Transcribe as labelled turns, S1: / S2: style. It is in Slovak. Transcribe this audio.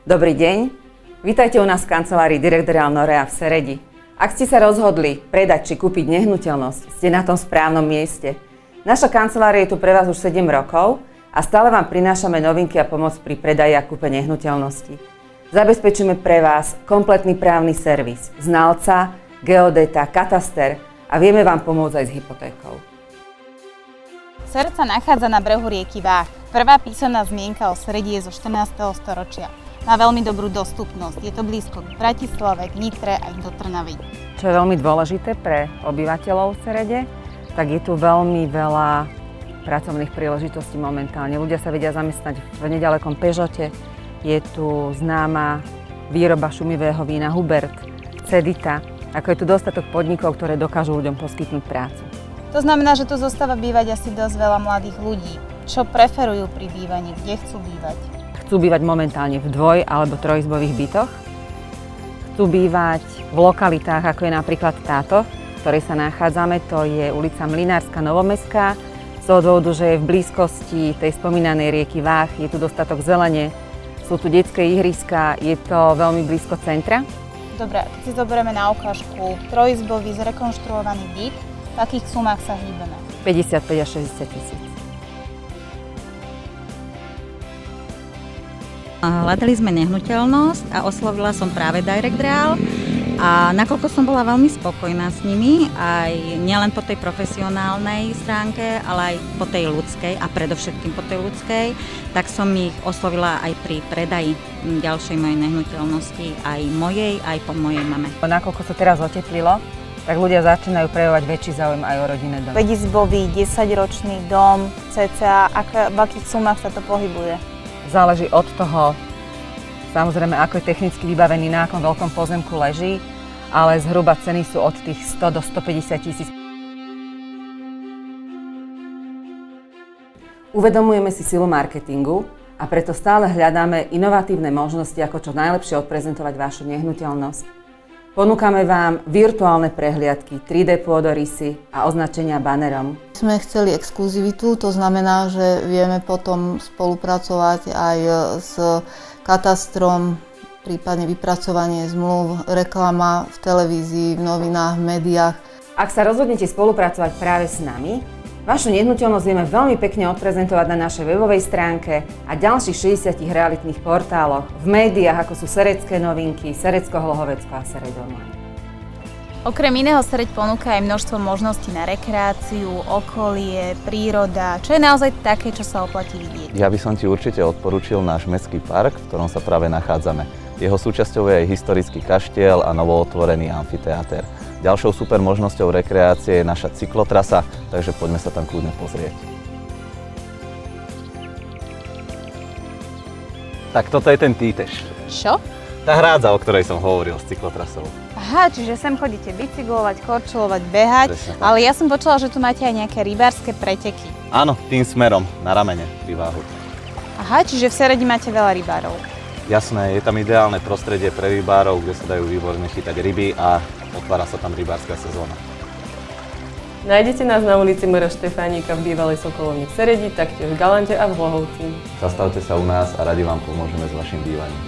S1: Dobrý deň, vítajte u nás v kancelárii Direct Real Norea v Seredi. Ak ste sa rozhodli predať či kúpiť nehnuteľnosť, ste na tom správnom mieste. Naša kancelária je tu pre vás už 7 rokov a stále vám prinášame novinky a pomoc pri predaji a kúpe nehnuteľnosti. Zabezpečíme pre vás kompletný právny servis, znalca, geodeta, kataster a vieme vám pomôcť aj s hypotékou.
S2: Sered sa nachádza na brehu rieky Váh. Prvá písomná zmienka o Seredi je zo 14. storočia. Má veľmi dobrú dostupnosť. Je to blízko k Bratislave, k Nitre aj do Trnavy.
S1: Čo je veľmi dôležité pre obyvateľov v Serede, tak je tu veľmi veľa pracovných príležitostí momentálne. Ľudia sa vedia zamestnať v nedalekom Pežote. Je tu známa výroba šumivého vína Hubert, Cedita. Ako je tu dostatok podnikov, ktoré dokážu ľuďom poskytnúť prácu.
S2: To znamená, že tu zostáva bývať asi dosť veľa mladých ľudí. Čo preferujú pri bývaní? Kde chcú bývať?
S1: Chcú bývať momentálne v dvoj- alebo trojizbových bytoch. Chcú bývať v lokalitách, ako je napríklad táto, v ktorej sa nachádzame. To je ulica Mlynárska, Novomestská. Z toho dôvodu, že je v blízkosti tej spomínanej rieky Váh, je tu dostatok zelene, sú tu detské ihriská, je to veľmi blízko centra.
S2: Dobre, keď si zoberieme na ukážku trojizbový zrekonštruovaný byt, v akých sumách sa hýbeme?
S1: 55 až 60 tisíc.
S3: Hľadali sme nehnuteľnosť a oslovila som práve Direct Real a nakoľko som bola veľmi spokojná s nimi, aj nielen po tej profesionálnej stránke, ale aj po tej ľudskej a predovšetkým po tej ľudskej, tak som ich oslovila aj pri predaji ďalšej mojej nehnuteľnosti, aj mojej, aj po mojej mame.
S1: Nakoľko sa teraz oteplilo, tak ľudia začínajú prejavovať väčší záujem aj o rodinné domy.
S2: 5-izbový, 10-ročný dom, cca, v akých sumách sa to pohybuje?
S1: Záleží od toho, samozrejme, ako je technicky vybavený, na akom veľkom pozemku leží, ale zhruba ceny sú od tých 100 do 150 tisíc. Uvedomujeme si silu marketingu a preto stále hľadáme inovatívne možnosti, ako čo najlepšie odprezentovať vašu nehnuteľnosť. Ponúkame vám virtuálne prehliadky, 3D pôdorysy a označenia banerom.
S4: Sme chceli exkluzivitu, to znamená, že vieme potom spolupracovať aj s katastrom, prípadne vypracovanie zmluv, reklama v televízii, v novinách, v médiách.
S1: Ak sa rozhodnete spolupracovať práve s nami, vašu nehnuteľnosť vieme veľmi pekne odprezentovať na našej webovej stránke a ďalších 60 realitných portáloch, v médiách, ako sú Seredské novinky, Seredsko-Hlohovecko a Sered Online.
S2: Okrem iného Sereď ponúka aj množstvo možností na rekreáciu, okolie, príroda, čo je naozaj také, čo sa oplatí vidieť.
S5: Ja by som ti určite odporučil náš mestský park, v ktorom sa práve nachádzame. Jeho súčasťou je aj historický kaštiel a novootvorený amfiteáter. Ďalšou super možnosťou rekreácie je naša cyklotrasa, takže poďme sa tam kľudne pozrieť. Tak toto je ten Títeš.
S2: Čo?
S5: Tá hrádza, o ktorej som hovoril s cyklotrasou.
S2: Aha, čiže sem chodíte bicyklovať, korčulovať, behať, ale ja som počula, že tu máte aj nejaké rybárske preteky.
S5: Áno, tým smerom, na ramene, pri Váhu.
S2: Aha, čiže v Seredi máte veľa rybárov.
S5: Jasné, je tam ideálne prostredie pre rybárov, kde sa dajú výborne chytať ryby a otvára sa tam rybárska sezóna.
S6: Nájdete nás na ulici Mora Štefánika v bývalej Sokolovni v Seredi, taktiež v Galante a v Hlohovci.
S5: Zastavte sa u nás a radi vám pomôžeme s vašim bývaním.